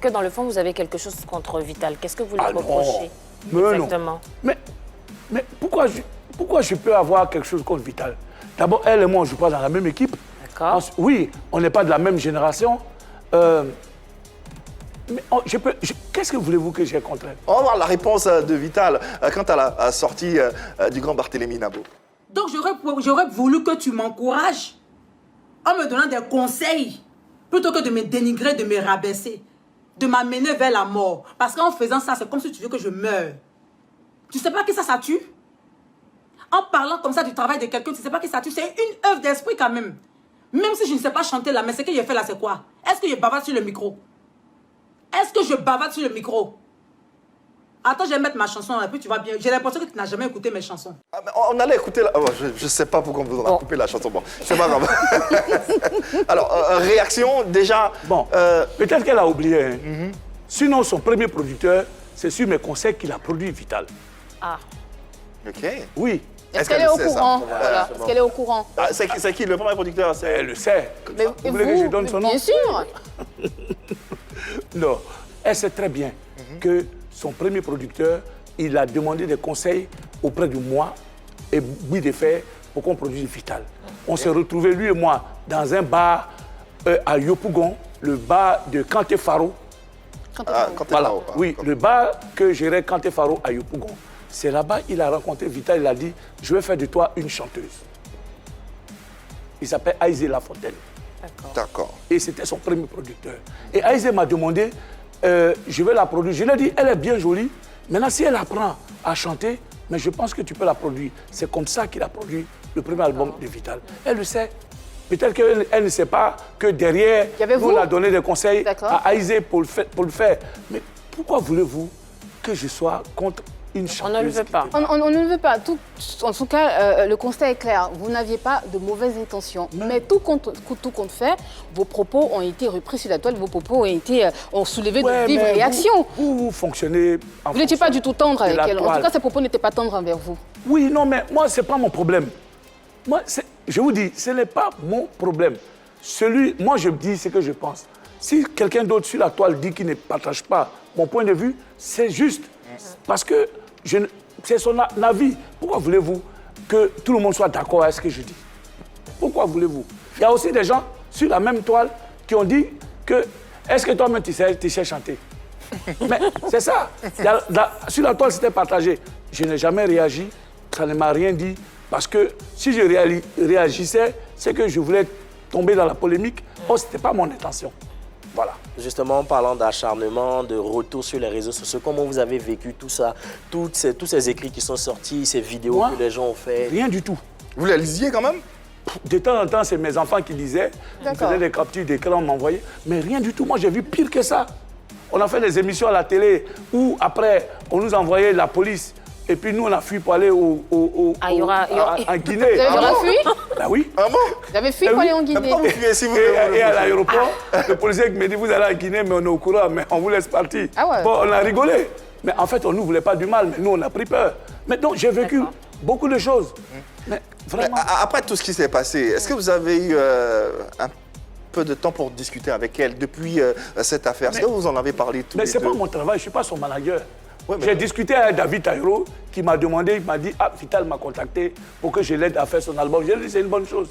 que dans le fond, vous avez quelque chose contre Vital? Qu'est-ce que vous lui reprochez? Non. Exactement. Mais pourquoi je peux avoir quelque chose contre Vital? D'abord, elle et moi, on ne joue pas dans la même équipe. D'accord. Oui, on n'est pas de la même génération. Mais qu'est-ce que voulez-vous que j'ai contre elle? On va voir la réponse de Vital quant à la sortie du grand Barthélémy Nabo. Donc j'aurais voulu que tu m'encourages en me donnant des conseils plutôt que de me dénigrer, de me rabaisser, de m'amener vers la mort. Parce qu'en faisant ça, c'est comme si tu veux que je meure. Tu sais pas que ça tue? En parlant comme ça du travail de quelqu'un, tu sais pas que ça tue? C'est une œuvre d'esprit quand même. Même si je ne sais pas chanter là, mais ce que j'ai fait là, c'est quoi? Est-ce que je bavarde sur le micro? Est-ce que je bavarde sur le micro? Attends, je vais mettre ma chanson et puis tu vas bien. J'ai l'impression que tu n'as jamais écouté mes chansons. Ah, on allait écouter la... oh, je ne sais pas pourquoi vous en a coupé la chanson. Bon, c'est pas grave. Alors, réaction, déjà... Bon, peut-être qu'elle a oublié. Hein. Sinon, son premier producteur, c'est sur mes conseils qu'il a produit Vital. Ah. OK. Oui. Est-ce qu'elle est au courant? Voilà. Est-ce qu'elle est au courant? Ah, c'est qui le premier producteur? Elle le sait. Mais Vous voulez que je donne son nom? Bien sûr. Non. Elle sait très bien que son premier producteur, il a demandé des conseils auprès de moi et Boui de Fer pour qu'on produise Vital. On s'est retrouvés, lui et moi, dans un bar à Yopougon, le bar de Kanté Faro. Voilà. Oui, le bar que gérait Kanté Faro à Yopougon. C'est là-bas qu'il a rencontré Vital, il a dit « Je vais faire de toi une chanteuse ». Il s'appelle Aïzé Lafontaine. D'accord. Et c'était son premier producteur. Et Aïzé m'a demandé je vais la produire. Je lui ai dit, elle est bien jolie. Maintenant, si elle apprend à chanter, mais je pense que tu peux la produire. C'est comme ça qu'il a produit le premier album de Vital. Elle le sait. Peut-être qu'elle ne sait pas que derrière, on a donné des conseils à Aïzé pour le faire. Mais pourquoi voulez-vous que je sois contre une chanteuse? On ne le veut pas. On ne le veut pas. En tout cas, le constat est clair. Vous n'aviez pas de mauvaises intentions. Mais tout compte fait, vos propos ont été repris sur la toile. Vos propos ont soulevé de vives réactions. Vous fonctionnez en Vous n'étiez pas du tout tendre avec elle. En toile. tout cas, ces propos n'étaient pas tendres envers vous. Oui, non, mais moi, ce n'est pas mon problème. Moi, je vous dis, ce n'est pas mon problème. Moi, je dis ce que je pense. Si quelqu'un d'autre sur la toile dit qu'il ne partage pas mon point de vue, c'est juste. Parce que c'est son avis. Pourquoi voulez-vous que tout le monde soit d'accord avec ce que je dis? Pourquoi voulez-vous? Il y a aussi des gens sur la même toile qui ont dit que est-ce que toi-même tu sais chanter? Mais c'est ça. Sur la toile, c'était partagé. Je n'ai jamais réagi. Ça ne m'a rien dit. Parce que si je réagissais, c'est que je voulais tomber dans la polémique. Oh, ce n'était pas mon intention. Voilà. Justement, en parlant d'acharnement, de retour sur les réseaux sociaux, comment vous avez vécu tout ça, tous ces écrits qui sont sortis, ces vidéos que les gens ont fait? Rien du tout. Vous les lisiez quand même? De temps en temps, c'est mes enfants qui lisaient. Ils faisaient des captures d'écran, on m'envoyait. Mais rien du tout. Moi, j'ai vu pire que ça. On a fait des émissions à la télé où, après, on nous envoyait la police. Et puis nous, on a fui pour aller en Guinée. Vous avez fui? Ben oui. Ah bon? Vous avez fui pour aller en Guinée? Pourquoi vous fuyez si vous... Et à l'aéroport, le policier me dit, vous allez en Guinée, mais on est au courant, mais on vous laisse partir. Ah ouais. Bon, on a rigolé. Mais en fait, on ne nous voulait pas du mal, mais nous, on a pris peur. Mais donc, j'ai vécu beaucoup de choses. Mais vraiment... Mais après tout ce qui s'est passé, est-ce que vous avez eu un peu de temps pour discuter avec elle depuis cette affaire? Est-ce que vous en avez parlé tous les deux? Mais ce n'est pas mon travail, je ne suis pas son manager. Ouais, J'ai discuté avec David Taïro qui m'a demandé, il m'a dit, ah, Vital m'a contacté pour que je l'aide à faire son album. J'ai dit, c'est une bonne chose.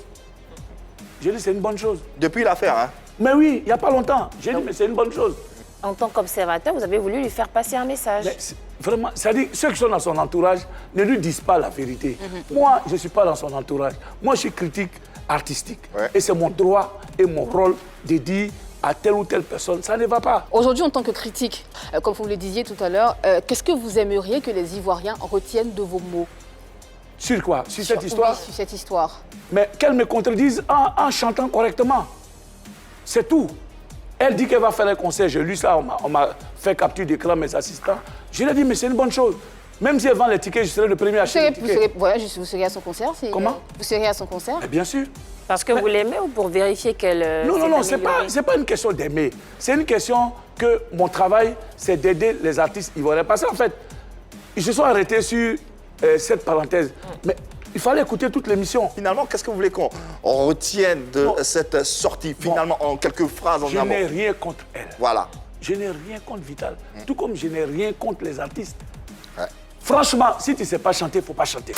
J'ai dit, c'est une bonne chose. Depuis l'affaire, hein? Mais oui, il n'y a pas longtemps. J'ai dit, mais c'est une bonne chose. En tant qu'observateur, vous avez voulu lui faire passer un message. Mais vraiment, c'est-à-dire, ceux qui sont dans son entourage ne lui disent pas la vérité. Moi, je ne suis pas dans son entourage. Moi, je suis critique artistique. Ouais. Et c'est mon droit et mon rôle de dire à telle ou telle personne, ça ne va pas. Aujourd'hui, en tant que critique, comme vous le disiez tout à l'heure, qu'est-ce que vous aimeriez que les Ivoiriens retiennent de vos mots? Sur quoi? Sur cette histoire? Oui, sur cette histoire. Mais qu'elle me contredise en chantant correctement. C'est tout. Elle dit qu'elle va faire un concert. J'ai lu ça, on m'a fait capture d'écran, mes assistants. Je lui ai dit, mais c'est une bonne chose. Même si elle vend les tickets, je serai le premier à acheter les tickets. Vous serez à son concert? Comment? Vous serez à son concert? Mais bien sûr. Parce que vous l'aimez ou pour vérifier qu'elle... Non, c'est pas une question d'aimer. C'est une question que mon travail, c'est d'aider les artistes ivoiriens. Parce qu'en fait, ils se sont arrêtés sur cette parenthèse. Mais il fallait écouter toute l'émission. Finalement, qu'est-ce que vous voulez qu'on retienne de cette sortie, finalement, en quelques phrases en Je amont? n'ai rien contre elle. Voilà. Je n'ai rien contre Vital. Tout comme je n'ai rien contre les artistes. Ouais. Franchement, si tu ne sais pas chanter, il ne faut pas chanter.